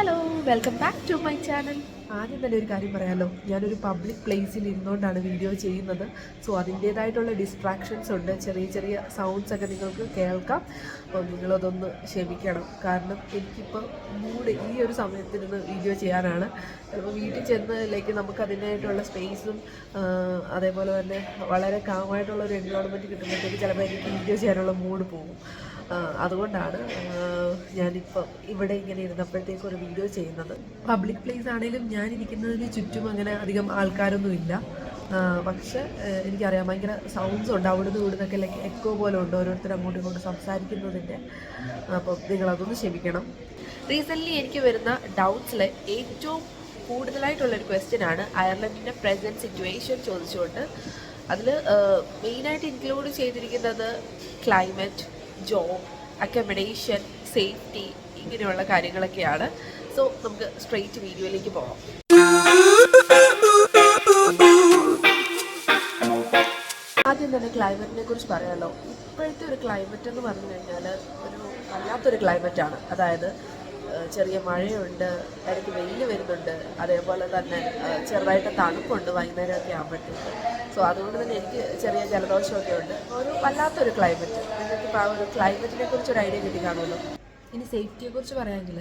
Hello, welcome back to my channel. ആദ്യം തന്നെ ഒരു കാര്യം പറയാമല്ലോ, ഞാനൊരു പബ്ലിക് പ്ലേസിൽ ഇരുന്നുകൊണ്ടാണ് വീഡിയോ ചെയ്യുന്നത്. സോ അതിൻ്റേതായിട്ടുള്ള ഡിസ്ട്രാക്ഷൻസ് ഉണ്ട്, ചെറിയ ചെറിയ സൗണ്ട്സ് ഒക്കെ നിങ്ങൾക്ക് കേൾക്കാം. അപ്പോൾ നിങ്ങളതൊന്ന് ക്ഷമിക്കണം. കാരണം എനിക്കിപ്പോൾ ഈ ഒരു സമയത്തിരുന്ന് വീഡിയോ ചെയ്യാനാണ്. ചിലപ്പോൾ വീട്ടിൽ ചെന്നതിലേക്ക് നമുക്ക് അതിനായിട്ടുള്ള സ്പേസും അതേപോലെ തന്നെ വളരെ കാമായിട്ടുള്ള ഒരു എൻവയോൺമെൻറ്റ് കിട്ടുമ്പോഴത്തേക്ക് ചിലപ്പോൾ എനിക്ക് വീഡിയോ ചെയ്യാനുള്ള മൂഡ് പോകും. അതുകൊണ്ടാണ് ഞാനിപ്പം ഇവിടെ ഇങ്ങനെ ഇരുന്നപ്പോഴത്തേക്കും ഒരു വീഡിയോ ചെയ്യുന്നത്. പബ്ലിക് പ്ലേസ് ആണെങ്കിലും ഞാനിരിക്കുന്നതിന് ചുറ്റും അങ്ങനെ അധികം ആൾക്കാരൊന്നും ഇല്ല. പക്ഷെ എനിക്കറിയാം ഭയങ്കര സൗണ്ട്സ് ഉണ്ട്, അവിടുന്ന് ഇവിടുന്നൊക്കെ ലൈക്ക് എക്കോ പോലെ ഉണ്ട് ഓരോരുത്തർ അങ്ങോട്ടും ഇങ്ങോട്ടും സംസാരിക്കുന്നതിൻ്റെ. അപ്പം നിങ്ങളതൊന്ന് ക്ഷമിക്കണം. റീസെൻ്റ്ലി എനിക്ക് വരുന്ന ഡൗട്ട്സിൽ ഏറ്റവും കൂടുതലായിട്ടുള്ളൊരു ക്വസ്റ്റ്യനാണ് അയർലൻഡിൻ്റെ പ്രസൻറ്റ് സിറ്റുവേഷൻ ചോദിച്ചുകൊണ്ട്. അതിൽ മെയിനായിട്ട് ഇൻക്ലൂഡ് ചെയ്തിരിക്കുന്നത് ക്ലൈമറ്റ്, ജോബ്, അക്കമഡേഷൻ, സേഫ്റ്റി, ഇങ്ങനെയുള്ള കാര്യങ്ങളൊക്കെയാണ്. സോ നമുക്ക് സ്ട്രെയിറ്റ് വീഡിയോയിലേക്ക് പോകാം. ആദ്യം തന്നെ ക്ലൈമറ്റിനെ കുറിച്ച് പറയാമല്ലോ. ഇപ്പോഴത്തെ ഒരു ക്ലൈമറ്റ് എന്ന് പറഞ്ഞു കഴിഞ്ഞാൽ ഒരു വല്ലാത്തൊരു ക്ലൈമറ്റാണ്. അതായത് ചെറിയ മഴയുണ്ട്, ഇടയ്ക്ക് വെയിൽ വരുന്നുണ്ട്, അതേപോലെ തന്നെ ചെറുതായിട്ട് തണുപ്പുണ്ട് വൈകുന്നേരമൊക്കെ ആകുമ്പോഴത്തേക്ക്. സോ അതുകൊണ്ട് തന്നെ എനിക്ക് ചെറിയ ജലദോഷമൊക്കെ ഉണ്ട്. ഒരു വല്ലാത്തൊരു ക്ലൈമറ്റ്. നിങ്ങൾക്കിപ്പോൾ ആ ഒരു ക്ലൈമറ്റിനെ കുറിച്ചൊരു ഐഡിയ കിട്ടി കാണുമല്ലോ. ഇനി സേഫ്റ്റിയെക്കുറിച്ച് പറയാമെങ്കിൽ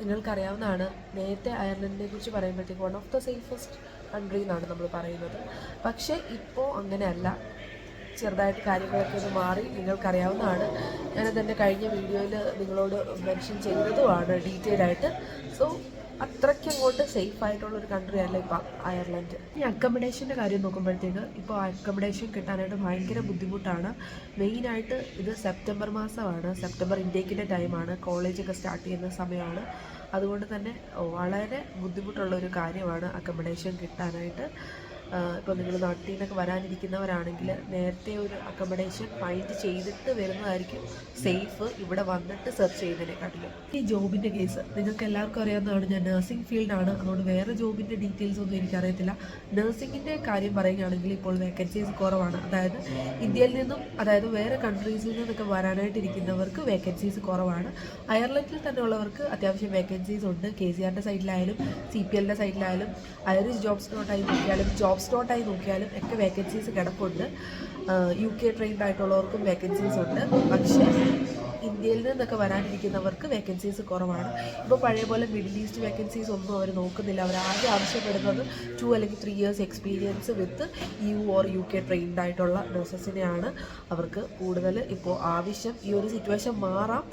നിങ്ങൾക്കറിയാവുന്നതാണ്, നേരത്തെ അയർലൻഡിനെ കുറിച്ച് പറയുമ്പോഴത്തേക്ക് one of the safest country എന്നാണ് നമ്മൾ പറയുന്നത്. പക്ഷേ ഇപ്പോൾ അങ്ങനെയല്ല, ചെറുതായിട്ട് കാര്യങ്ങളൊക്കെ ഒന്ന് മാറി. നിങ്ങൾക്കറിയാവുന്നതാണ്, ഞാനതെൻ്റെ കഴിഞ്ഞ വീഡിയോയിൽ നിങ്ങളോട് മെൻഷൻ ചെയ്തതുമാണ് ഡീറ്റെയിൽ ആയിട്ട്. സോ അത്രയ്ക്ക് അങ്ങോട്ട് സേഫ് ആയിട്ടുള്ളൊരു കൺട്രി അല്ല ഇപ്പം അയർലൻഡ്. ഈ അക്കമഡേഷൻ്റെ കാര്യം നോക്കുമ്പോഴത്തേക്ക് ഇപ്പോൾ അക്കമഡേഷൻ കിട്ടാനായിട്ട് ഭയങ്കര ബുദ്ധിമുട്ടാണ്. മെയിനായിട്ട് ഇത് സെപ്റ്റംബർ മാസമാണ്, സെപ്റ്റംബർ ഇൻടേക്കിൻ്റെ ടൈമാണ്, കോളേജൊക്കെ സ്റ്റാർട്ട് ചെയ്യുന്ന സമയമാണ്. അതുകൊണ്ട് തന്നെ വളരെ ബുദ്ധിമുട്ടുള്ളൊരു കാര്യമാണ് അക്കമഡേഷൻ കിട്ടാനായിട്ട്. ഇപ്പോൾ നിങ്ങൾ നാട്ടിൽ നിന്നൊക്കെ വരാനിരിക്കുന്നവരാണെങ്കിൽ നേരത്തെ ഒരു അക്കമഡേഷൻ ഫൈൻഡ് ചെയ്തിട്ട് വരുന്നതായിരിക്കും സേഫ്, ഇവിടെ വന്നിട്ട് സെർച്ച് ചെയ്യുന്നതിനെക്കാട്ടിലും. ഈ ജോബിൻ്റെ കേസ് നിങ്ങൾക്ക് എല്ലാവർക്കും അറിയാവുന്നതാണ്. ഞാൻ നഴ്സിംഗ് ഫീൽഡാണ്, അതുകൊണ്ട് വേറെ ജോബിൻ്റെ ഡീറ്റെയിൽസ് ഒന്നും എനിക്കറിയത്തില്ല. നഴ്സിംഗിൻ്റെ കാര്യം പറയുകയാണെങ്കിൽ ഇപ്പോൾ വേക്കൻസീസ് കുറവാണ്. അതായത് ഇന്ത്യയിൽ നിന്നും, അതായത് വേറെ കൺട്രീസിൽ നിന്നൊക്കെ വരാനായിട്ടിരിക്കുന്നവർക്ക് വേക്കൻസീസ് കുറവാണ്. അയർലൻഡിൽ തന്നെ ഉള്ളവർക്ക് അത്യാവശ്യം വേക്കൻസീസ് ഉണ്ട്. KCRൻ്റെ സൈഡിലായാലും CPLൻ്റെ സൈഡിലായാലും ഐറിഷ് ജോബ്സ് ഡോട്ടായി നോക്കിയാലും ജോബ്സ് ഡോട്ടായി നോക്കിയാലും ഒക്കെ വേക്കൻസീസ് കിടപ്പുണ്ട്. UK ട്രെയിൻഡ് ആയിട്ടുള്ളവർക്കും വേക്കൻസീസ് ഉണ്ട്. പക്ഷേ ഇന്ത്യയിൽ നിന്നൊക്കെ വരാനിരിക്കുന്നവർക്ക് വേക്കൻസീസ് കുറവാണ്. ഇപ്പോൾ പഴയ പോലെ മിഡിൽ ഈസ്റ്റ് വേക്കൻസീസ് ഒന്നും അവർ നോക്കുന്നില്ല. അവർ ആദ്യം ആവശ്യപ്പെടുന്നത് 2 അല്ലെങ്കിൽ 3 years experience with EU or UK trained ആയിട്ടുള്ള നഴ്സസിനെയാണ് അവർക്ക് കൂടുതൽ ഇപ്പോൾ ആവശ്യം. ഈ ഒരു സിറ്റുവേഷൻ മാറാം,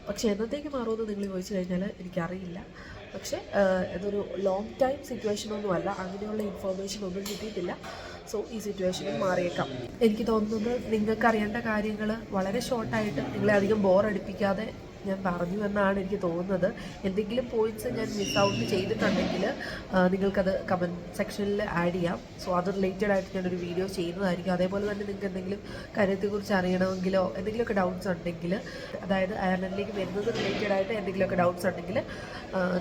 പക്ഷേ എന്നത്തേക്ക് മാറുമെന്ന് നിങ്ങൾ ചോദിച്ചു കഴിഞ്ഞാൽ എനിക്കറിയില്ല. പക്ഷേ ഇതൊരു ലോങ് ടൈം സിറ്റുവേഷനൊന്നുമല്ല, അങ്ങനെയുള്ള ഇൻഫോർമേഷൻ ഒന്നും കിട്ടിയിട്ടില്ല. സോ ഈ സിറ്റുവേഷനും മാറിയേക്കാം. എനിക്ക് തോന്നുന്നത് നിങ്ങൾക്ക് അറിയേണ്ട കാര്യങ്ങൾ വളരെ ഷോർട്ടായിട്ട് നിങ്ങളെ അധികം ബോറടിപ്പിക്കാതെ ഞാൻ പറഞ്ഞു എന്നാണ് എനിക്ക് തോന്നുന്നത്. എന്തെങ്കിലും പോയിൻറ്റ്സ് ഞാൻ മിസ് ഔട്ട് ചെയ്തിട്ടുണ്ടെങ്കിൽ നിങ്ങൾക്കത് കമൻറ്റ് സെക്ഷനിൽ ആഡ് ചെയ്യാം. സോ അത് റിലേറ്റഡ് ആയിട്ട് ഞാനൊരു വീഡിയോ ചെയ്യുന്നതായിരിക്കും. അതേപോലെ തന്നെ നിങ്ങൾക്ക് എന്തെങ്കിലും കാര്യത്തെക്കുറിച്ച് അറിയണമെങ്കിലോ എന്തെങ്കിലുമൊക്കെ ഡൗട്ട്സ് ഉണ്ടെങ്കിൽ, അതായത് അയർലൻഡിലേക്ക് വരുന്നത് റിലേറ്റഡ് ആയിട്ട് എന്തെങ്കിലുമൊക്കെ ഡൗട്ട്സ് ഉണ്ടെങ്കിൽ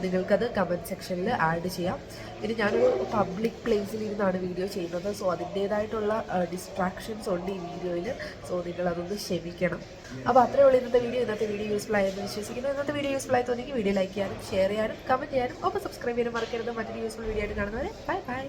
നിങ്ങൾക്കത് കമൻറ്റ് സെക്ഷനിൽ ആഡ് ചെയ്യാം. പിന്നെ ഞാനൊരു പബ്ലിക് പ്ലേസിൽ ഇരുന്നാണ് വീഡിയോ ചെയ്യുന്നത്. സോ അതിൻ്റേതായിട്ടുള്ള ഡിസ്ട്രാക്ഷൻസ് ഉണ്ട് ഈ വീഡിയോയിൽ. സോ നിങ്ങളതൊന്ന് ക്ഷമിക്കണം. അപ്പോൾ അത്രയേ ഉള്ളൂ ഇന്നത്തെ വീഡിയോ. ഇന്നത്തെ വീഡിയോ യൂസ്ഫുൾ ആയെന്ന് വിശ്വസിക്കുന്നു. ഇന്നത്തെ വീഡിയോ യൂസ്ഫുൾ ആയി തോന്നിയെങ്കിൽ വീഡിയോ ലൈക്ക് ചെയ്യാനും ഷെയർ ചെയ്യാനും കമൻറ്റ് ചെയ്യാനും ഒപ്പം സബ്സ്ക്രൈബ് ചെയ്യാനും മറക്കരുത്. മറ്റൊരു യൂസ്ഫുൾ വീഡിയോ ആയിട്ട് കാണുന്നവരെ ബൈ ബൈ.